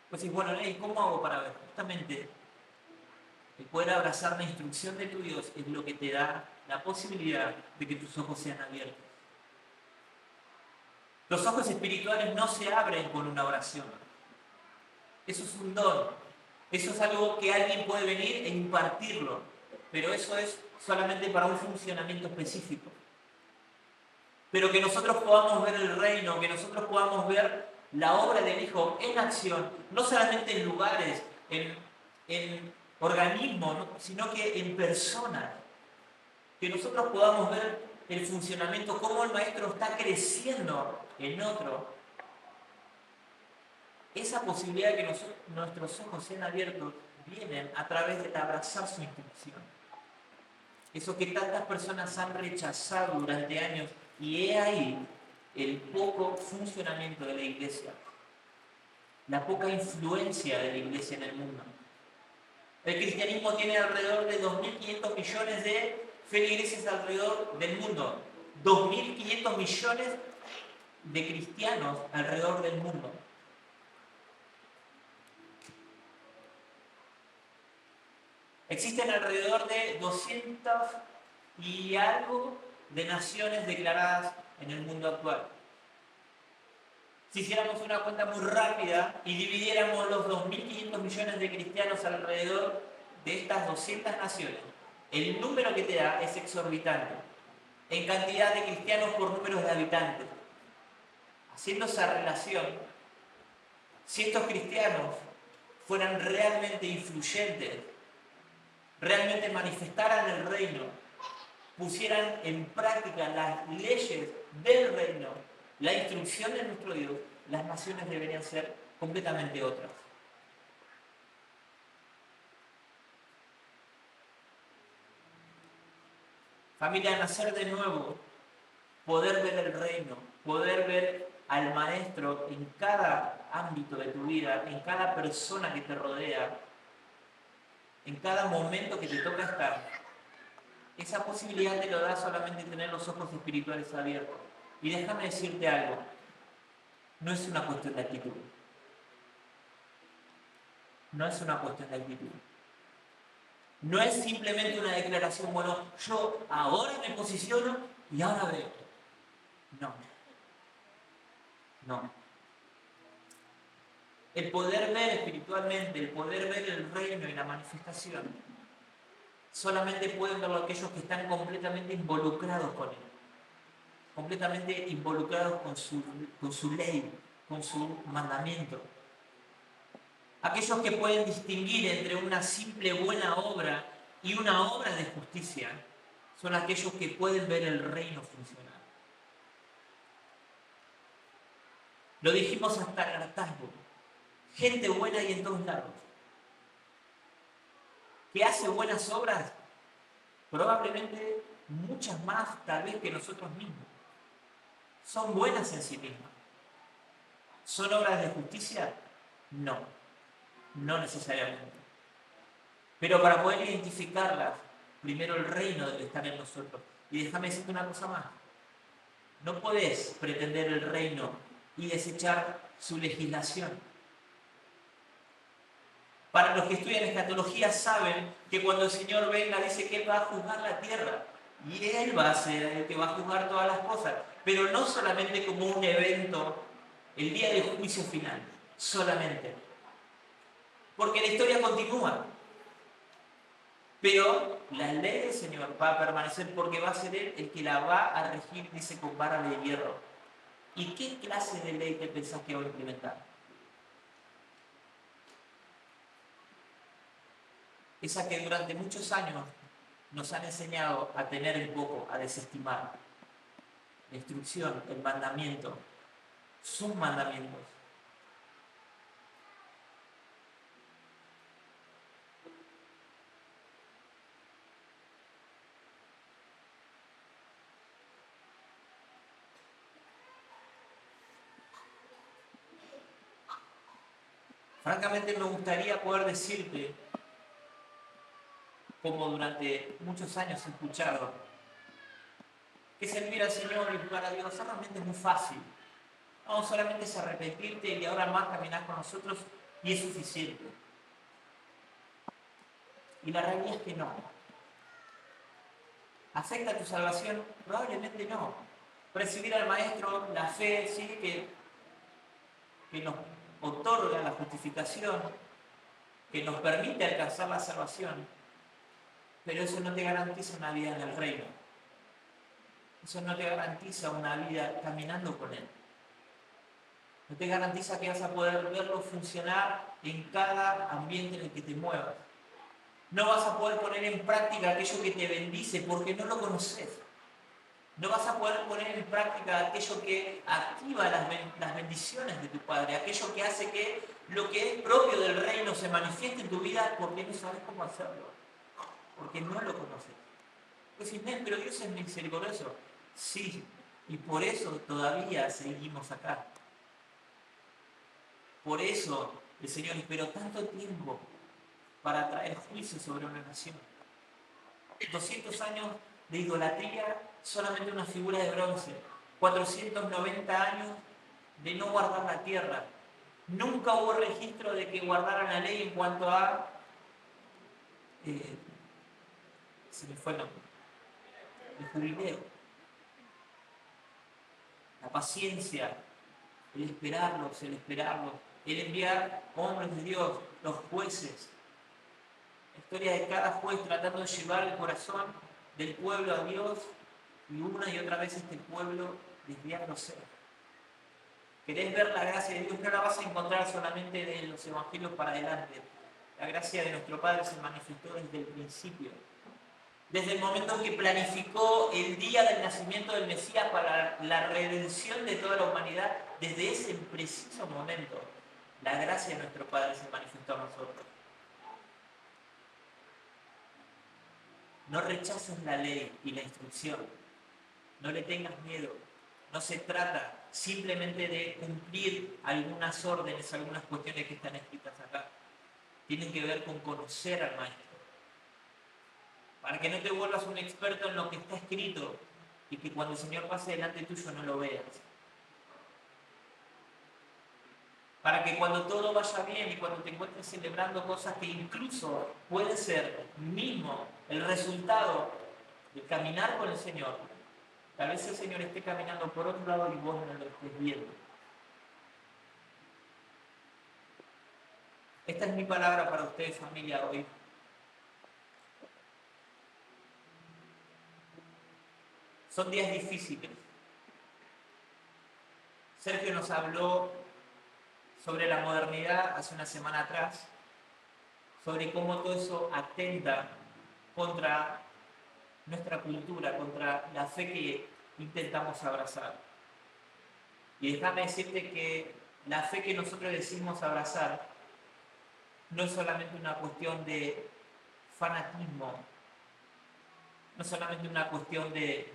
Pues sí, bueno, ¿cómo hago para ver? Justamente el poder abrazar la instrucción de tu Dios es lo que te da la posibilidad de que tus ojos sean abiertos. Los ojos espirituales no se abren con una oración. Eso es un don. Eso es algo que alguien puede venir e impartirlo. Pero eso es solamente para un funcionamiento específico. Pero que nosotros podamos ver el reino, que nosotros podamos ver la obra del Hijo en acción, no solamente en lugares, en organismos, ¿no? Sino que en personas. Que nosotros podamos ver el funcionamiento, cómo el Maestro está creciendo en otro. Esa posibilidad de que nuestros ojos sean abiertos vienen a través de abrazar su instrucción. Eso que tantas personas han rechazado durante años, y he ahí el poco funcionamiento de la iglesia, la poca influencia de la iglesia en el mundo. El cristianismo tiene alrededor de 2.500 millones de feligreses alrededor del mundo. 2.500 millones de cristianos alrededor del mundo. Existen alrededor de 200 y algo de naciones declaradas en el mundo actual. Si hiciéramos una cuenta muy rápida y dividiéramos los 2.500 millones de cristianos alrededor de estas 200 naciones, el número que te da es exorbitante en cantidad de cristianos por números de habitantes. Haciendo esa relación, si estos cristianos fueran realmente influyentes, realmente manifestaran el reino, pusieran en práctica las leyes del reino, la instrucción de nuestro Dios, las naciones deberían ser completamente otras. Familia, nacer de nuevo, poder ver el reino, poder ver al Maestro en cada ámbito de tu vida, en cada persona que te rodea, en cada momento que te toca estar. Esa posibilidad te lo da solamente tener los ojos espirituales abiertos. Y déjame decirte algo, no es una cuestión de actitud. No es una cuestión de actitud. No es simplemente una declaración, bueno, yo ahora me posiciono y ahora veo. No. No. El poder ver espiritualmente, el poder ver el reino y la manifestación, solamente pueden verlo aquellos que están completamente involucrados con él. Completamente involucrados con su ley, con su mandamiento. Aquellos que pueden distinguir entre una simple buena obra y una obra de justicia son aquellos que pueden ver el reino funcionar. Lo dijimos hasta el hartazgo. Gente buena hay en todos lados. Que hace buenas obras, probablemente muchas más tal vez que nosotros mismos. ¿Son buenas en sí mismas? ¿Son obras de justicia? No. No necesariamente. Pero para poder identificarlas, primero el reino debe estar en nosotros. Y déjame decirte una cosa más. No podés pretender el reino y desechar su legislación. Para los que estudian escatología saben que cuando el Señor venga dice que Él va a juzgar la tierra. Y Él va a ser el que va a juzgar todas las cosas. Pero no solamente como un evento, el día del juicio final. Solamente. Porque la historia continúa. Pero la ley del Señor va a permanecer porque va a ser Él el que la va a regir, dice, con vara de hierro. ¿Y qué clase de ley te pensás que va a implementar? Esa que durante muchos años nos han enseñado a tener en poco, a desestimar. La instrucción, el mandamiento, sus mandamientos. Francamente me gustaría poder decirte, como durante muchos años he escuchado, que servir al Señor y buscar a Dios realmente es muy fácil. No, solamente es arrepentirte y ahora más caminar con nosotros y es suficiente. Y la realidad es que no. ¿Afecta tu salvación? Probablemente no. Recibir al Maestro, la fe, sí, que nos otorga la justificación, que nos permite alcanzar la salvación, pero eso no te garantiza una vida en el reino. Eso no te garantiza una vida caminando con Él. No te garantiza que vas a poder verlo funcionar en cada ambiente en el que te muevas. No vas a poder poner en práctica aquello que te bendice porque no lo conoces. No vas a poder poner en práctica aquello que activa las bendiciones de tu Padre, aquello que hace que lo que es propio del reino se manifieste en tu vida porque no sabes cómo hacerlo, porque no lo conoces. Pues sí, pero Dios es misericordioso. Sí, y por eso todavía seguimos acá. Por eso el Señor esperó tanto tiempo para traer juicio sobre una nación. 200 años de idolatría, solamente una figura de bronce. 490 años de no guardar la tierra. Nunca hubo registro de que guardaran la ley en cuanto a... se me fue el nombre. El jubileo. La paciencia, el esperarlos, el enviar hombres de Dios, los jueces. La historia de cada juez tratando de llevar el corazón del pueblo a Dios y una y otra vez este pueblo desviándose. ¿Querés ver la gracia de Dios? No la vas a encontrar solamente en los evangelios para adelante. La gracia de nuestro Padre se manifestó desde el principio. Desde el momento en que planificó el día del nacimiento del Mesías para la redención de toda la humanidad, desde ese preciso momento, la gracia de nuestro Padre se manifestó a nosotros. No rechaces la ley y la instrucción. No le tengas miedo. No se trata simplemente de cumplir algunas órdenes, algunas cuestiones que están escritas acá. Tienen que ver con conocer al Maestro. Para que no te vuelvas un experto en lo que está escrito y que cuando el Señor pase delante tuyo no lo veas. Para que cuando todo vaya bien y cuando te encuentres celebrando cosas que incluso pueden ser mismo el resultado de caminar con el Señor, tal vez el Señor esté caminando por otro lado y vos no lo estés viendo. Esta es mi palabra para ustedes, familia, hoy. Son días difíciles. Sergio nos habló sobre la modernidad hace una semana atrás, sobre cómo todo eso atenta contra nuestra cultura, contra la fe que intentamos abrazar. Y déjame decirte que la fe que nosotros decimos abrazar no es solamente una cuestión de fanatismo, no es solamente una cuestión de,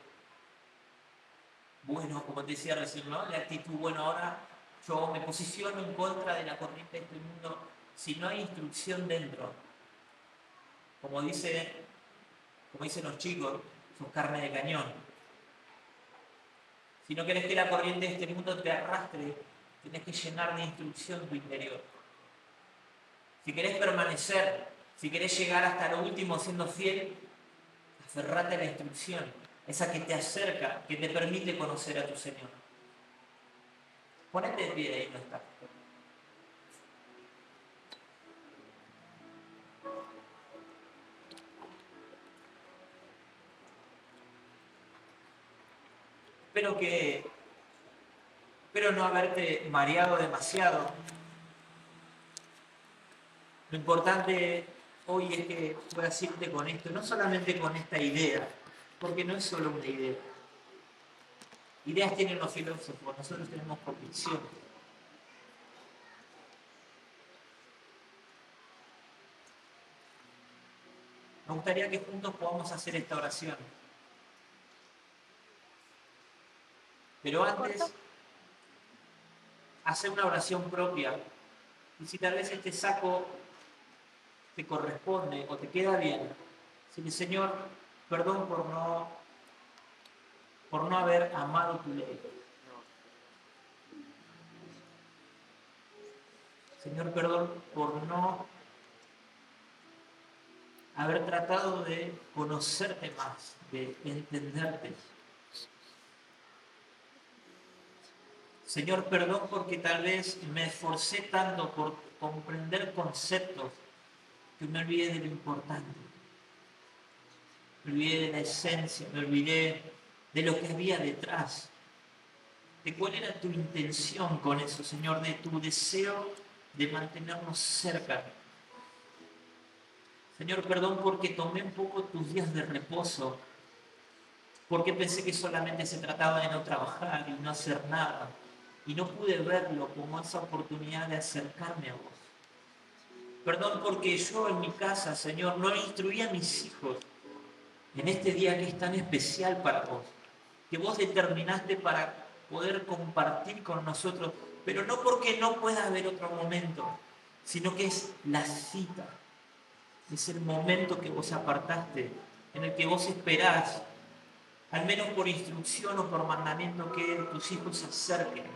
bueno, como te decía recién, ¿no? De actitud, bueno, ahora yo me posiciono en contra de la corriente de este mundo si no hay instrucción dentro, como dicen los chicos, sos carne de cañón. Si no querés que la corriente de este mundo te arrastre, tenés que llenar de instrucción tu interior. Si querés permanecer, si querés llegar hasta lo último siendo fiel, aferrate a la instrucción, esa que te acerca, que te permite conocer a tu Señor. Ponete de pie ahí, no está. Espero no haberte mareado demasiado. Lo importante hoy es que puedas irte con esto, no solamente con esta idea, porque no es solo una idea. Ideas tienen los filósofos, nosotros tenemos convicciones. Me gustaría que juntos podamos hacer esta oración. Pero antes, hacer una oración propia. Y si tal vez este saco te corresponde o te queda bien, decirle, Señor, perdón por no haber amado tu ley. Señor, perdón por no haber tratado de conocerte más, de entenderte. Señor, perdón porque tal vez me esforcé tanto por comprender conceptos que me olvidé de lo importante. Me olvidé de la esencia, me olvidé de lo que había detrás. De cuál era tu intención con eso, Señor, de tu deseo de mantenernos cerca. Señor, perdón porque tomé un poco tus días de reposo, porque pensé que solamente se trataba de no trabajar y no hacer nada, y no pude verlo como esa oportunidad de acercarme a vos. Perdón porque yo en mi casa, Señor, no instruí a mis hijos en este día que es tan especial para vos, que vos determinaste para poder compartir con nosotros, pero no porque no pueda haber otro momento, sino que es la cita, es el momento que vos apartaste, en el que vos esperás, al menos por instrucción o por mandamiento, que tus hijos se acerquen.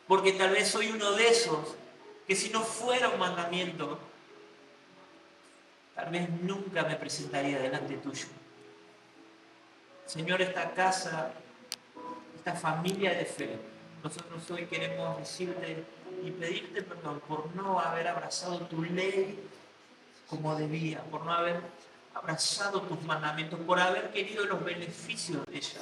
Porque tal vez soy uno de esos que si no fuera un mandamiento, tal vez nunca me presentaría delante tuyo. Señor, esta casa, esta familia de fe, nosotros hoy queremos decirte y pedirte perdón por no haber abrazado tu ley como debía, por no haber abrazado tus mandamientos, por haber querido los beneficios de ella.